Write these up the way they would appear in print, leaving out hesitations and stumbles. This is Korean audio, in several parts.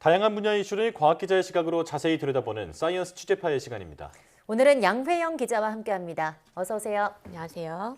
다양한 분야의 이슈를 과학 기자의 시각으로 자세히 들여다보는 사이언스 취재파의 시간입니다. 오늘은 양회영 기자와 함께합니다. 어서 오세요. 안녕하세요.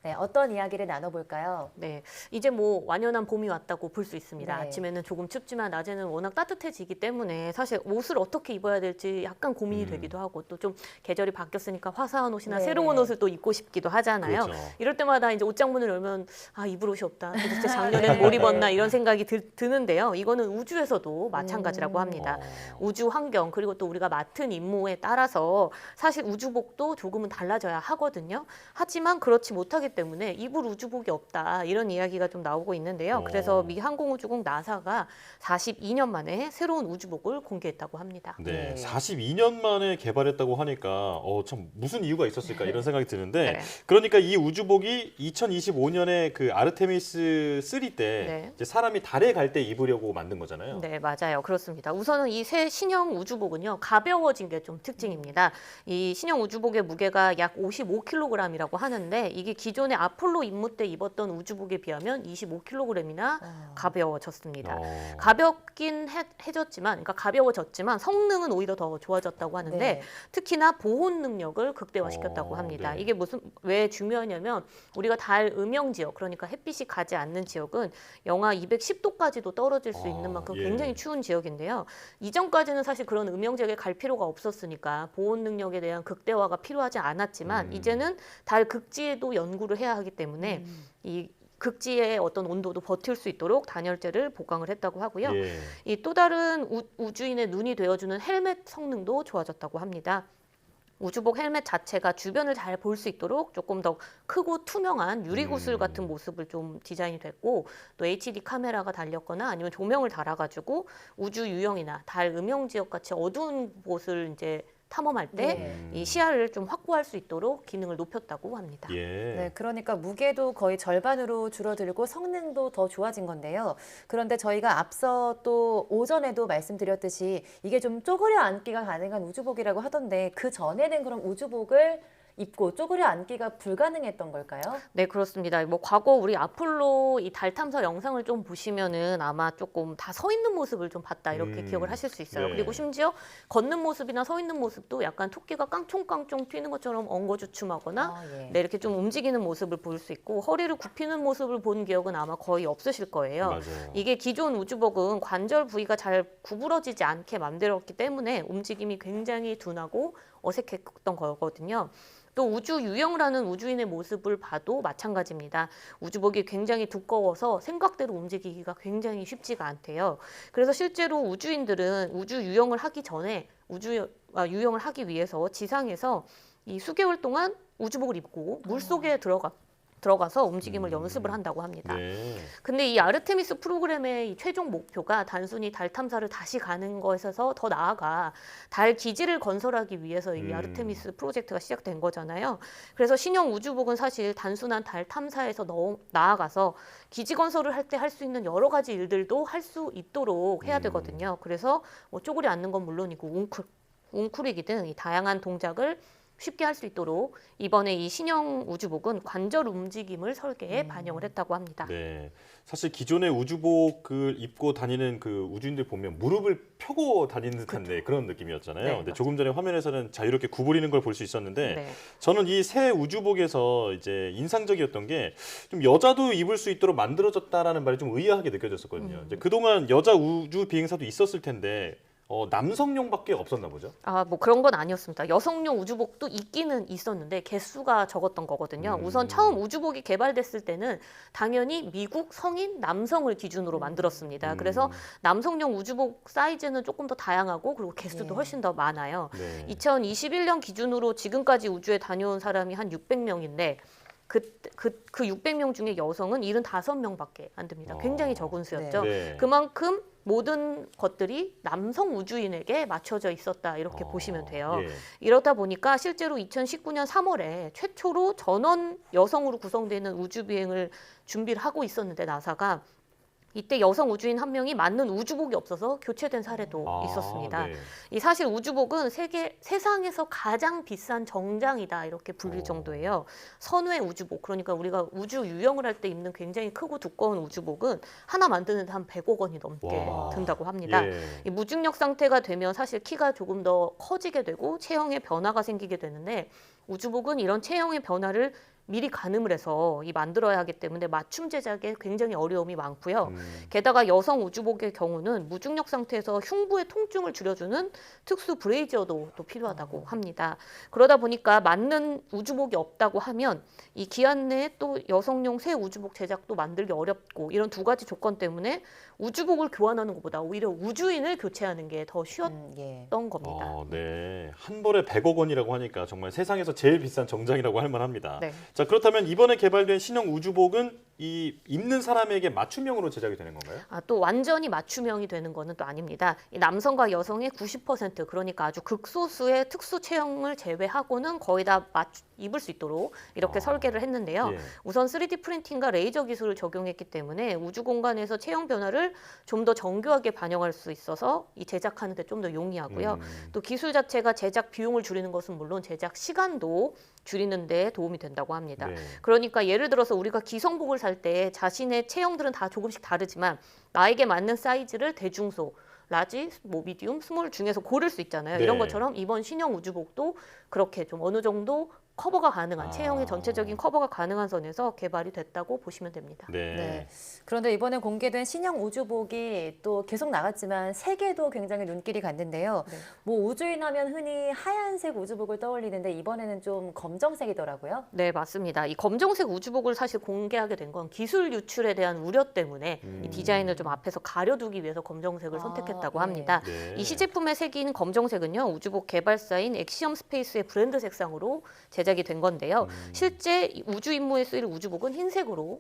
네, 어떤 이야기를 나눠볼까요? 네, 이제 뭐 완연한 봄이 왔다고 볼 수 있습니다. 네. 아침에는 조금 춥지만 낮에는 워낙 따뜻해지기 때문에 사실 옷을 어떻게 입어야 될지 약간 고민이 되기도 하고 또 좀 계절이 바뀌었으니까 화사한 옷이나 네. 새로운 옷을 또 입고 싶기도 하잖아요. 그렇죠. 이럴 때마다 이제 옷장문을 열면 아, 입을 옷이 없다. 도대체 작년에는 뭘 입었나 이런 생각이 드는데요. 이거는 우주에서도 마찬가지라고 합니다. 우주 환경 그리고 또 우리가 맡은 임무에 따라서 사실 우주복도 조금은 달라져야 하거든요. 하지만 그렇지 못하기 때문에 입을 우주복이 없다 이런 이야기가 좀 나오고 있는데요. 그래서 미 항공우주국 나사가 42년 만에 새로운 우주복을 공개했다고 합니다. 네, 네. 42년 만에 개발했다고 하니까 참 무슨 이유가 있었을까 이런 생각이 드는데 네. 그러니까 이 우주복이 2025년에 그 아르테미스 3 때 네. 이제 사람이 달에 갈 때 입으려고 만든 거잖아요. 네, 맞아요. 그렇습니다. 우선은 이 새 신형 우주복은요, 가벼워진 게 좀 특징입니다. 이 신형 우주복의 무게가 약 55kg이라고 하는데 이게 기존의 아폴로 임무 때 입었던 우주복에 비하면 25kg이나 가벼워졌습니다. 가볍긴 해졌지만, 그러니까 가벼워졌지만 성능은 오히려 더 좋아졌다고 하는데 네. 특히나 보온 능력을 극대화시켰다고 합니다. 네. 이게 왜 중요하냐면 우리가 달 음영 지역, 그러니까 햇빛이 가지 않는 지역은 영하 210도까지도 떨어질 수 있는 만큼 예. 굉장히 추운 지역인데요. 이전까지는 사실 그런 음영 지역에 갈 필요가 없었으니까 보온 능력에 대한 극대화가 필요하지 않았지만 이제는 달 극지에도 연구를 해야 하기 때문에 이 극지의 어떤 온도도 버틸 수 있도록 단열재를 보강을 했다고 하고요. 예. 이 또 다른 우주인의 눈이 되어주는 헬멧 성능도 좋아졌다고 합니다. 우주복 헬멧 자체가 주변을 잘 볼 수 있도록 조금 더 크고 투명한 유리구슬 같은 모습을 좀 디자인이 됐고 또 HD 카메라가 달렸거나 아니면 조명을 달아가지고 우주 유형이나 달 음영 지역 같이 어두운 곳을 이제 탐험할 때 이 시야를 좀 확보할 수 있도록 기능을 높였다고 합니다. 예. 네, 그러니까 무게도 거의 절반으로 줄어들고 성능도 더 좋아진 건데요. 그런데 저희가 앞서 또 오전에도 말씀드렸듯이 이게 좀 쪼그려 앉기가 가능한 우주복이라고 하던데 그 전에는 그럼 우주복을 입고 쪼그려 앉기가 불가능했던 걸까요? 네, 그렇습니다. 뭐 과거 우리 아폴로 이 달 탐사 영상을 좀 보시면은 아마 조금 다 서 있는 모습을 좀 봤다 이렇게 기억을 하실 수 있어요. 네. 그리고 심지어 걷는 모습이나 서 있는 모습도 약간 토끼가 깡총깡총 튀는 것처럼 엉거주춤하거나 예. 네, 이렇게 좀 움직이는 모습을 볼 수 있고 허리를 굽히는 모습을 본 기억은 아마 거의 없으실 거예요. 맞아요. 이게 기존 우주복은 관절 부위가 잘 구부러지지 않게 만들었기 때문에 움직임이 굉장히 둔하고 어색했던 거거든요. 또 우주 유형이라는 우주인의 모습을 봐도 마찬가지입니다. 우주복이 굉장히 두꺼워서 생각대로 움직이기가 굉장히 쉽지가 않대요. 그래서 실제로 우주인들은 우주 유형을 하기 전에 유형을 하기 위해서 지상에서 이 수개월 동안 우주복을 입고 물속에 들어가서 움직임을 연습을 한다고 합니다. 네. 근데 이 아르테미스 프로그램의 이 최종 목표가 단순히 달 탐사를 다시 가는 것에서 더 나아가 달 기지를 건설하기 위해서 이 아르테미스 프로젝트가 시작된 거잖아요. 그래서 신형 우주복은 사실 단순한 달 탐사에서 나아가서 기지 건설을 할 때 할 수 있는 여러 가지 일들도 할 수 있도록 해야 되거든요. 그래서 뭐 쪼그려 앉는 건 물론이고 웅크리기 등 이 다양한 동작을 쉽게 할 수 있도록 이번에 이 신형 우주복은 관절 움직임을 설계에 반영을 했다고 합니다. 네. 사실 기존의 우주복을 입고 다니는 그 우주인들 보면 무릎을 펴고 다니는 듯한데 그런 느낌이었잖아요. 네, 근데 맞아요. 조금 전에 화면에서는 자유롭게 구부리는 걸 볼 수 있었는데 네. 저는 이 새 우주복에서 이제 인상적이었던 게 좀 여자도 입을 수 있도록 만들어졌다라는 말이 좀 의아하게 느껴졌었거든요. 이제 그동안 여자 우주 비행사도 있었을 텐데 남성용밖에 없었나 보죠. 아, 뭐 그런 건 아니었습니다. 여성용 우주복도 있기는 있었는데 개수가 적었던 거거든요. 우선 처음 우주복이 개발됐을 때는 당연히 미국 성인 남성을 기준으로 만들었습니다. 그래서 남성용 우주복 사이즈는 조금 더 다양하고 그리고 개수도 훨씬 더 많아요. 네. 2021년 기준으로 지금까지 우주에 다녀온 사람이 한 600명인데 그 600명 중에 여성은 75명밖에 안 됩니다. 굉장히 적은 수였죠. 네. 그만큼 모든 것들이 남성 우주인에게 맞춰져 있었다 이렇게 보시면 돼요. 예. 이렇다 보니까 실제로 2019년 3월에 최초로 전원 여성으로 구성되는 우주 비행을 준비를 하고 있었는데 나사가 이때 여성 우주인 한 명이 맞는 우주복이 없어서 교체된 사례도 있었습니다. 네. 이 사실 우주복은 세상에서 가장 비싼 정장이다 이렇게 불릴 정도예요. 선외 우주복, 그러니까 우리가 우주 유영을 할 때 입는 굉장히 크고 두꺼운 우주복은 하나 만드는데 한 100억 원이 넘게 와. 든다고 합니다. 예. 이 무중력 상태가 되면 사실 키가 조금 더 커지게 되고 체형에 변화가 생기게 되는데 우주복은 이런 체형의 변화를 미리 가늠을 해서 만들어야 하기 때문에 맞춤 제작에 굉장히 어려움이 많고요. 게다가 여성 우주복의 경우는 무중력 상태에서 흉부의 통증을 줄여주는 특수 브레이저도 또 필요하다고 합니다. 그러다 보니까 맞는 우주복이 없다고 하면 이 기한 내에 또 여성용 새 우주복 제작도 만들기 어렵고 이런 두 가지 조건 때문에 우주복을 교환하는 것보다 오히려 우주인을 교체하는 게 더 쉬웠던 예. 겁니다. 네. 한 벌에 100억 원이라고 하니까 정말 세상에서 제일 비싼 정장이라고 할 만합니다. 네. 자, 그렇다면 이번에 개발된 신형 우주복은 이 입는 사람에게 맞춤형으로 제작이 되는 건가요? 또 완전히 맞춤형이 되는 거는 또 아닙니다. 이 남성과 여성의 90% 그러니까 아주 극소수의 특수 체형을 제외하고는 거의 다 입을 수 있도록 이렇게 설계를 했는데요. 예. 우선 3D 프린팅과 레이저 기술을 적용했기 때문에 우주 공간에서 체형 변화를 좀 더 정교하게 반영할 수 있어서 이 제작하는 데 좀 더 용이하고요. 또 기술 자체가 제작 비용을 줄이는 것은 물론 제작 시간도 줄이는 데 도움이 된다고 합니다. 네. 그러니까 예를 들어서 우리가 기성복을 살 때 자신의 체형들은 다 조금씩 다르지만 나에게 맞는 사이즈를 대중소, 라지, 미디움, 스몰 중에서 고를 수 있잖아요. 네. 이런 것처럼 이번 신형 우주복도 그렇게 좀 어느 정도 커버가 가능한 체형의 전체적인 커버가 가능한 선에서 개발이 됐다고 보시면 됩니다. 네. 네. 그런데 이번에 공개된 신형 우주복이 또 계속 나갔지만 색에도 굉장히 눈길이 갔는데요. 네. 뭐 우주인 하면 흔히 하얀색 우주복을 떠올리는데 이번에는 좀 검정색이더라고요. 네, 맞습니다. 이 검정색 우주복을 사실 공개하게 된 건 기술 유출에 대한 우려 때문에 이 디자인을 좀 앞에서 가려두기 위해서 검정색을 선택했다고 네. 합니다. 네. 이 시제품의 색인 검정색은요, 우주복 개발사인 엑시엄 스페이스의 브랜드 색상으로 제작이 된 건데요. 실제 우주 임무에 쓰일 우주복은 흰색으로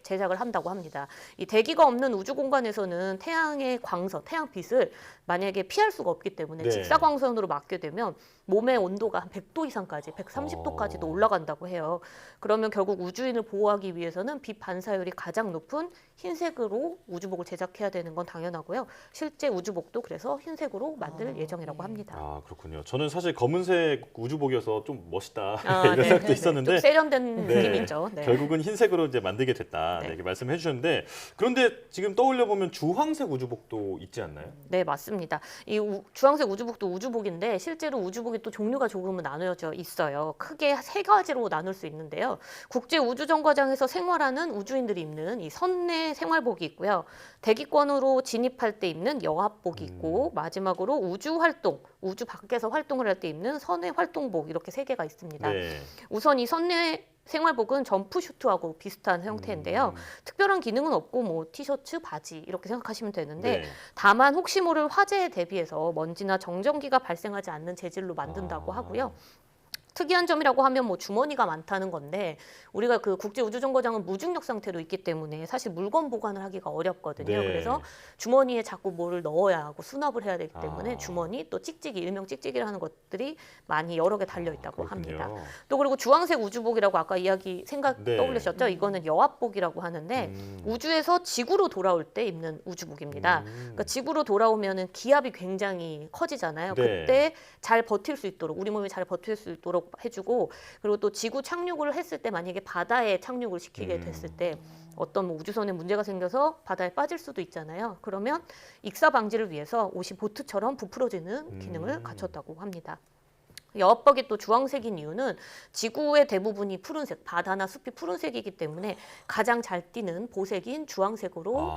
제작을 한다고 합니다. 이 대기가 없는 우주 공간에서는 태양의 광선, 태양빛을 만약에 피할 수가 없기 때문에 네. 직사광선으로 맞게 되면 몸의 온도가 한 100도 이상까지, 130도까지도 올라간다고 해요. 그러면 결국 우주인을 보호하기 위해서는 빛 반사율이 가장 높은 흰색으로 우주복을 제작해야 되는 건 당연하고요. 실제 우주복도 그래서 흰색으로 만들 예정이라고 합니다. 아, 그렇군요. 저는 사실 검은색 우주복이어서 좀 멋있다 이런 네. 생각도 있었는데 좀 세련된 네. 느낌이죠. 네. 결국은 흰색으로 이제 만들게 됐다 네. 이렇게 말씀해 주셨는데 그런데 지금 떠올려 보면 주황색 우주복도 있지 않나요? 네, 맞습니다. 이 주황색 우주복도 우주복인데 실제로 우주복이 또 종류가 조금은 나누어져 있어요. 크게 세 가지로 나눌 수 있는데요. 국제 우주정거장에서 생활하는 우주인들이 입는 이 선내 생활복이 있고요. 대기권으로 진입할 때 입는 여합복이 있고 마지막으로 우주 활동, 우주 밖에서 활동을 할 때 입는 선내 활동복 이렇게 세 개가 있습니다. 네. 우선 이 선내 생활복은 점프슈트하고 비슷한 형태인데요. 특별한 기능은 없고 뭐 티셔츠, 바지 이렇게 생각하시면 되는데 네. 다만 혹시 모를 화재에 대비해서 먼지나 정전기가 발생하지 않는 재질로 만든다고 하고요. 특이한 점이라고 하면 뭐 주머니가 많다는 건데 우리가 그 국제 우주정거장은 무중력 상태로 있기 때문에 사실 물건 보관을 하기가 어렵거든요. 네. 그래서 주머니에 자꾸 뭐를 넣어야 하고 수납을 해야 되기 때문에 주머니 또 찍찍이, 일명 찍찍이라는 것들이 많이 여러 개 달려 있다고 그렇군요. 합니다. 또 그리고 주황색 우주복이라고 아까 생각 네. 떠올리셨죠? 이거는 여합복이라고 하는데 우주에서 지구로 돌아올 때 입는 우주복입니다. 그러니까 지구로 돌아오면은 기압이 굉장히 커지잖아요. 네. 그때 잘 버틸 수 있도록 우리 몸이 잘 버틸 수 있도록 해주고 그리고 또 지구 착륙을 했을 때 만약에 바다에 착륙을 시키게 됐을 때 어떤 뭐 우주선에 문제가 생겨서 바다에 빠질 수도 있잖아요. 그러면 익사 방지를 위해서 옷이 보트처럼 부풀어지는 기능을 갖췄다고 합니다. 여합복이 또 주황색인 이유는 지구의 대부분이 푸른색, 바다나 숲이 푸른색이기 때문에 가장 잘 띄는 보색인 주황색으로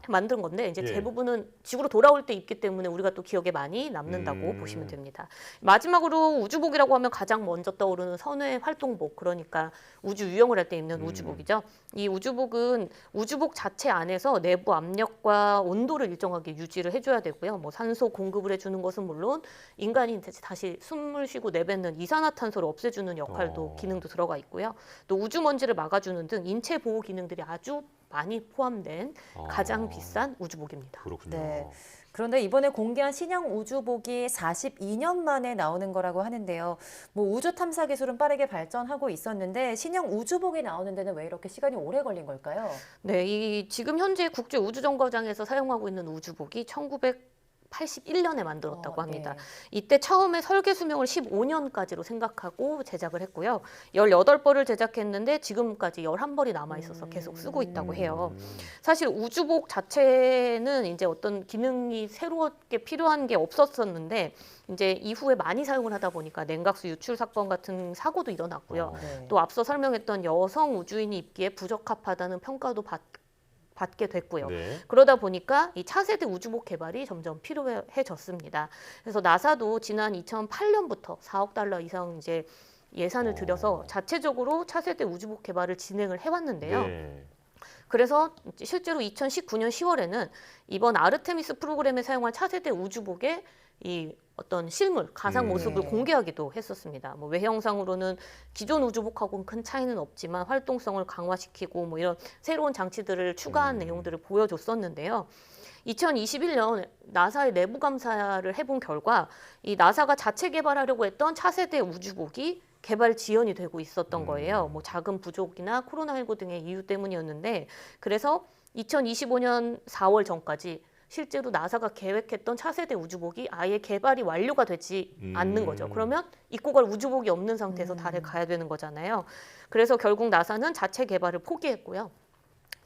만든 건데 이제 예. 대부분은 지구로 돌아올 때 입기 때문에 우리가 또 기억에 많이 남는다고 보시면 됩니다. 마지막으로 우주복이라고 하면 가장 먼저 떠오르는 선외 활동복, 그러니까 우주 유영을 할 때 입는 우주복이죠. 이 우주복은 우주복 자체 안에서 내부 압력과 온도를 일정하게 유지를 해줘야 되고요. 뭐 산소 공급을 해주는 것은 물론 인간이 다시 숨을 쉬고 내뱉는 이산화탄소를 없애주는 역할도 기능도 들어가 있고요. 또 우주먼지를 막아주는 등 인체 보호 기능들이 아주 많이 포함된 가장 비싼 우주복입니다. 그렇군요. 네. 그런데 이번에 공개한 신형 우주복이 42년 만에 나오는 거라고 하는데요. 뭐 우주 탐사 기술은 빠르게 발전하고 있었는데 신형 우주복이 나오는 데는 왜 이렇게 시간이 오래 걸린 걸까요? 네, 이 지금 현재 국제 우주정거장에서 사용하고 있는 우주복이 1981년에 만들었다고 합니다. 네. 이때 처음에 설계 수명을 15년까지로 생각하고 제작을 했고요. 18벌을 제작했는데 지금까지 11벌이 남아 있어서 계속 쓰고 있다고 해요. 사실 우주복 자체는 이제 어떤 기능이 새롭게 필요한 게 없었었는데 이제 이후에 많이 사용을 하다 보니까 냉각수 유출 사건 같은 사고도 일어났고요. 네. 또 앞서 설명했던 여성 우주인이 입기에 부적합하다는 평가도 받게 됐고요. 네. 그러다 보니까 이 차세대 우주복 개발이 점점 필요해졌습니다. 그래서 나사도 지난 2008년부터 4억 달러 이상 이제 예산을 들여서 자체적으로 차세대 우주복 개발을 진행을 해왔는데요. 네. 그래서 실제로 2019년 10월에는 이번 아르테미스 프로그램에 사용할 차세대 우주복의 이 어떤 실물, 가상 모습을 네. 공개하기도 했었습니다. 뭐 외형상으로는 기존 우주복하고는 큰 차이는 없지만 활동성을 강화시키고 뭐 이런 새로운 장치들을 추가한 내용들을 보여줬었는데요. 2021년 나사의 내부 감사를 해본 결과 이 나사가 자체 개발하려고 했던 차세대 우주복이 개발 지연이 되고 있었던 거예요. 뭐 자금 부족이나 코로나19 등의 이유 때문이었는데 그래서 2025년 4월 전까지 실제로 나사가 계획했던 차세대 우주복이 아예 개발이 완료가 되지 않는 거죠. 그러면 입고 갈 우주복이 없는 상태에서 달에 가야 되는 거잖아요. 그래서 결국 나사는 자체 개발을 포기했고요.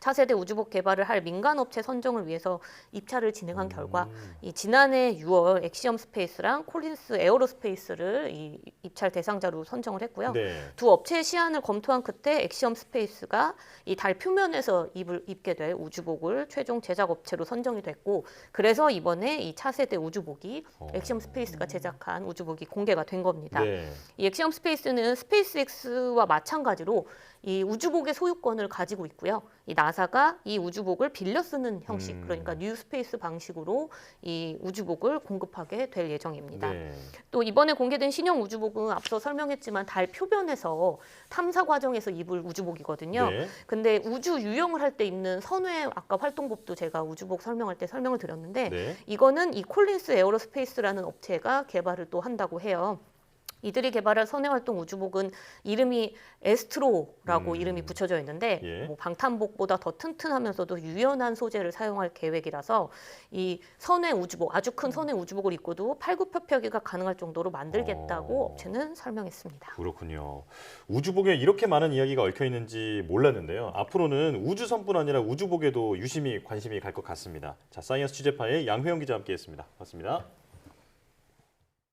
차세대 우주복 개발을 할 민간업체 선정을 위해서 입찰을 진행한 결과 이 지난해 6월 엑시엄 스페이스랑 콜린스 에어로스페이스를 이 입찰 대상자로 선정을 했고요. 네. 두 업체의 시안을 검토한 끝에 엑시엄 스페이스가 이 달 표면에서 입게 될 우주복을 최종 제작 업체로 선정이 됐고 그래서 이번에 이 차세대 우주복이 엑시엄 스페이스가 제작한 우주복이 공개가 된 겁니다. 네. 이 엑시엄 스페이스는 스페이스X와 마찬가지로 이 우주복의 소유권을 가지고 있고요. 이 나사가 이 우주복을 빌려 쓰는 형식, 그러니까 뉴 스페이스 방식으로 이 우주복을 공급하게 될 예정입니다. 네. 또 이번에 공개된 신형 우주복은 앞서 설명했지만 달 표면에서 탐사 과정에서 입을 우주복이거든요. 네. 근데 우주 유영을 할 때 입는 선외 아까 활동복도 제가 우주복 설명할 때 설명을 드렸는데 네. 이거는 이 콜린스 에어로스페이스라는 업체가 개발을 또 한다고 해요. 이들이 개발한 선행활동 우주복은 이름이 에스트로라고 이름이 붙여져 있는데 예. 뭐 방탄복보다 더 튼튼하면서도 유연한 소재를 사용할 계획이라서 이 선행 우주복, 아주 큰 선행 우주복을 입고도 팔굽혀펴기가 가능할 정도로 만들겠다고 업체는 설명했습니다. 그렇군요. 우주복에 이렇게 많은 이야기가 얽혀 있는지 몰랐는데요. 앞으로는 우주선뿐 아니라 우주복에도 유심히 관심이 갈 것 같습니다. 자, 사이언스 취재파의 양회영 기자와 함께했습니다. 고맙습니다.